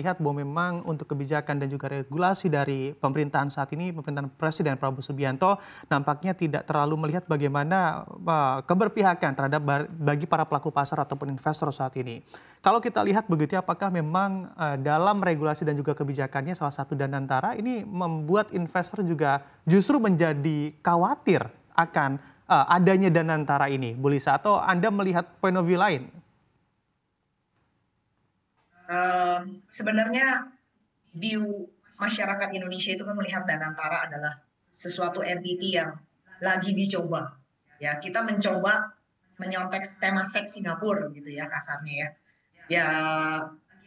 melihat bahwa memang untuk kebijakan dan juga regulasi dari pemerintahan saat ini, pemerintahan Presiden Prabowo Subianto nampaknya tidak terlalu melihat bagaimana keberpihakan terhadap bagi para pelaku pasar ataupun investor saat ini. Kalau kita lihat begitu, apakah memang dalam regulasi dan juga kebijakannya salah satu Danantara ini membuat investor juga justru menjadi khawatir akan adanya Danantara ini, Bu Lisa, atau Anda melihat point of view lain? Sebenarnya view masyarakat Indonesia itu kan melihat Danantara adalah sesuatu entity yang lagi dicoba. Ya, kita mencoba menyontek Temasek Singapura gitu ya kasarnya ya. Ya,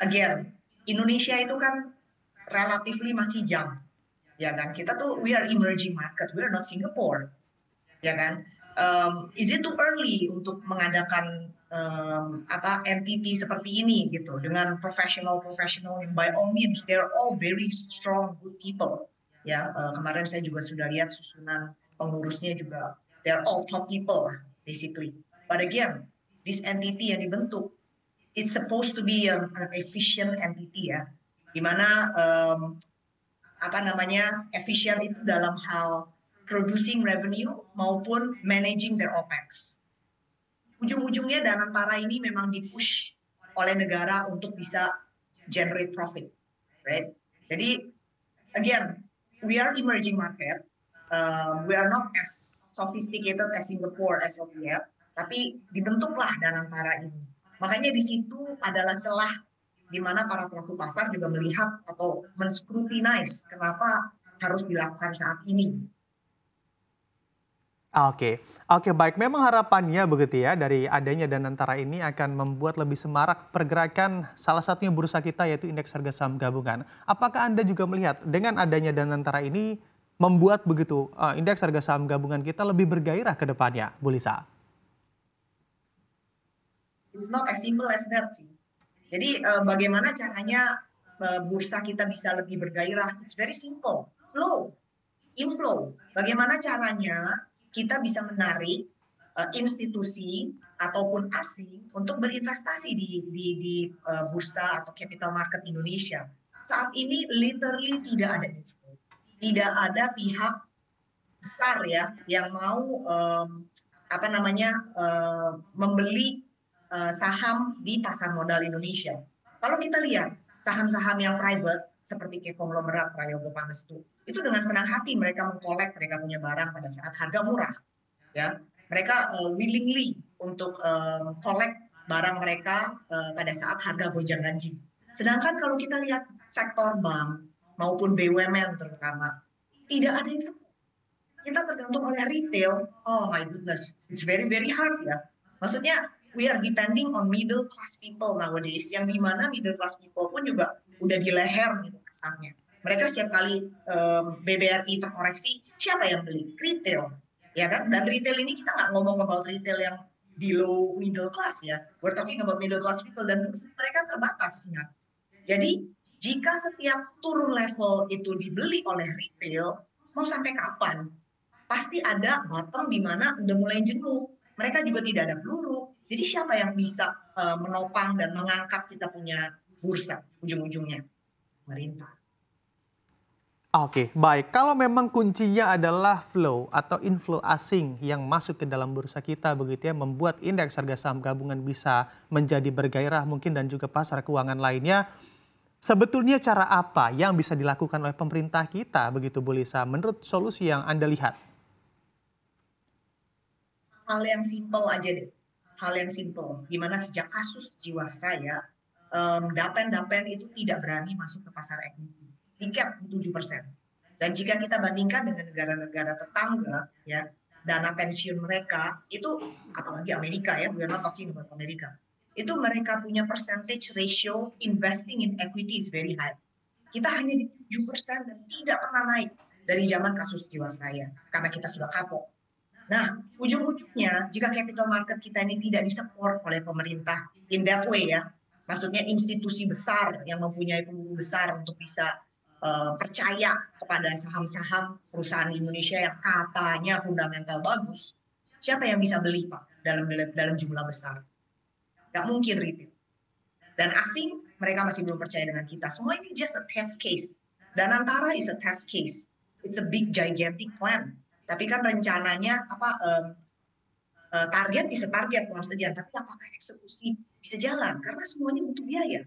again, Indonesia itu kan relatively masih young. Ya kan, kita tuh we are emerging market, we are not Singapore. Ya kan? Is it too early untuk mengadakan entity seperti ini gitu dengan profesional by all means they're all very strong good people ya. Kemarin saya juga sudah lihat susunan pengurusnya juga they're all top people basically, but again this entity yang dibentuk it's supposed to be an efficient entity ya, dimana efisien itu dalam hal producing revenue maupun managing their OPEX. Ujung-ujungnya Danantara ini memang dipush oleh negara untuk bisa generate profit, right? Jadi, again, we are emerging market. We are not as sophisticated as Singapore as of yet, tapi dibentuklah Danantara ini. Makanya di situ adalah celah di mana para pelaku pasar juga melihat atau men-scrutinize kenapa harus dilakukan saat ini. Oke, baik. Memang harapannya begitu ya, dari adanya Danantara ini akan membuat lebih semarak pergerakan salah satunya bursa kita yaitu indeks harga saham gabungan. Apakah Anda juga melihat dengan adanya Danantara ini membuat begitu indeks harga saham gabungan kita lebih bergairah ke depannya, Bu Lisa? It's not as simple as that sih. Jadi bagaimana caranya bursa kita bisa lebih bergairah? It's very simple. Inflow. Bagaimana caranya kita bisa menarik institusi ataupun asing untuk berinvestasi di bursa atau capital market Indonesia. Saat ini literally tidak ada inflow. Tidak ada pihak besar ya yang mau membeli saham di pasar modal Indonesia. Kalau kita lihat saham-saham yang private seperti kayak konglomerat Prayogo Pangestu, itu dengan senang hati mereka mengkolek mereka punya barang pada saat harga murah. Ya, mereka willingly untuk collect barang mereka pada saat harga gonjang-ganjing. Sedangkan kalau kita lihat sektor bank maupun BUMN terutama, tidak ada yang sempat. Kita tergantung oleh retail. Oh my goodness, it's very very hard ya. Maksudnya we are depending on middle class people nowadays, yang dimana middle class people pun juga udah di leher gitu kasarnya. Mereka setiap kali BBRI terkoreksi, siapa yang beli? Retail, ya kan? Dan retail ini kita nggak ngomong about retail yang below middle class ya. We're talking about middle class people dan mereka terbatas ingat. Jadi jika setiap turun level itu dibeli oleh retail, mau sampai kapan? Pasti ada bottom di mana udah mulai jenuh. Mereka juga tidak ada peluru. Jadi siapa yang bisa menopang dan mengangkat kita punya bursa ujung-ujungnya? Pemerintah. Oke, baik. Kalau memang kuncinya adalah flow atau inflow asing yang masuk ke dalam bursa kita begitu ya, membuat indeks harga saham gabungan bisa menjadi bergairah mungkin dan juga pasar keuangan lainnya. Sebetulnya cara apa yang bisa dilakukan oleh pemerintah kita begitu Bu Lisa menurut solusi yang Anda lihat? Hal yang simple aja deh. Hal yang simple. Gimana sejak kasus Jiwasraya, dapen-dapen itu tidak berani masuk ke pasar equity. Di cap 7%. Dan jika kita bandingkan dengan negara-negara tetangga, ya, dana pensiun mereka itu, apalagi Amerika ya, we are not talking about Amerika, itu mereka punya percentage ratio investing in equity is very high. Kita hanya di 7% dan tidak pernah naik dari zaman kasus Jiwasraya karena kita sudah kapok. Nah, ujung-ujungnya jika capital market kita ini tidak disupport oleh pemerintah in that way ya, maksudnya institusi besar yang mempunyai peluru besar untuk bisa percaya kepada saham-saham perusahaan Indonesia yang katanya fundamental bagus, siapa yang bisa beli Pak dalam jumlah besar? Nggak mungkin retail. Dan asing mereka masih belum percaya dengan kita. Semua ini just a test case. Danantara is a test case. It's a big gigantic plan. Tapi kan rencananya target is a target persediaan, tapi apakah eksekusi bisa jalan? Karena semuanya butuh biaya.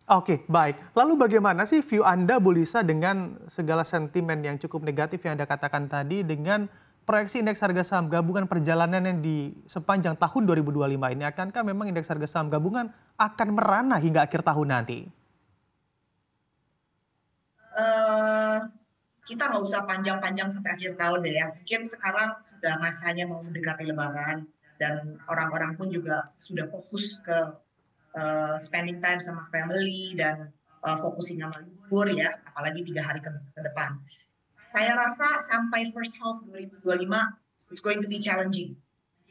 Oke, baik. Lalu bagaimana sih view Anda, Bu Lisa, dengan segala sentimen yang cukup negatif yang Anda katakan tadi dengan proyeksi indeks harga saham gabungan perjalanan yang di sepanjang tahun 2025 ini? Akankah memang indeks harga saham gabungan akan merana hingga akhir tahun nanti? Kita nggak usah panjang-panjang sampai akhir tahun deh ya. Mungkin sekarang sudah masanya mau mendekati Lebaran dan orang-orang pun juga sudah fokus ke spending time sama family dan fokusin sama libur ya, apalagi 3 hari ke depan. Saya rasa sampai first half 2025 it's going to be challenging.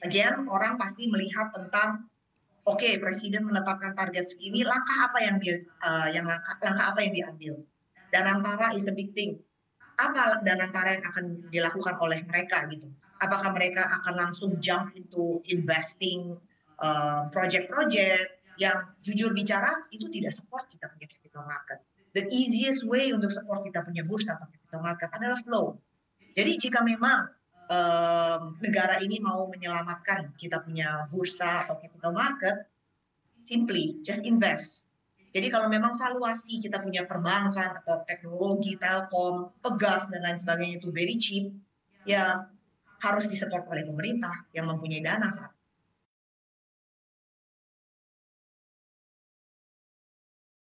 Again, orang pasti melihat tentang oke, presiden menetapkan target segini, langkah apa yang diambil. Dan antara is a big thing. Apa dan antara yang akan dilakukan oleh mereka gitu? Apakah mereka akan langsung jump into investing project-project yang jujur bicara itu tidak support kita punya capital market. The easiest way untuk support kita punya bursa atau capital market adalah flow. Jadi jika memang negara ini mau menyelamatkan kita punya bursa atau capital market, simply just invest. Jadi kalau memang valuasi kita punya perbankan atau teknologi, telkom, pegas dan lain sebagainya itu very cheap, ya harus disupport oleh pemerintah yang mempunyai dana saat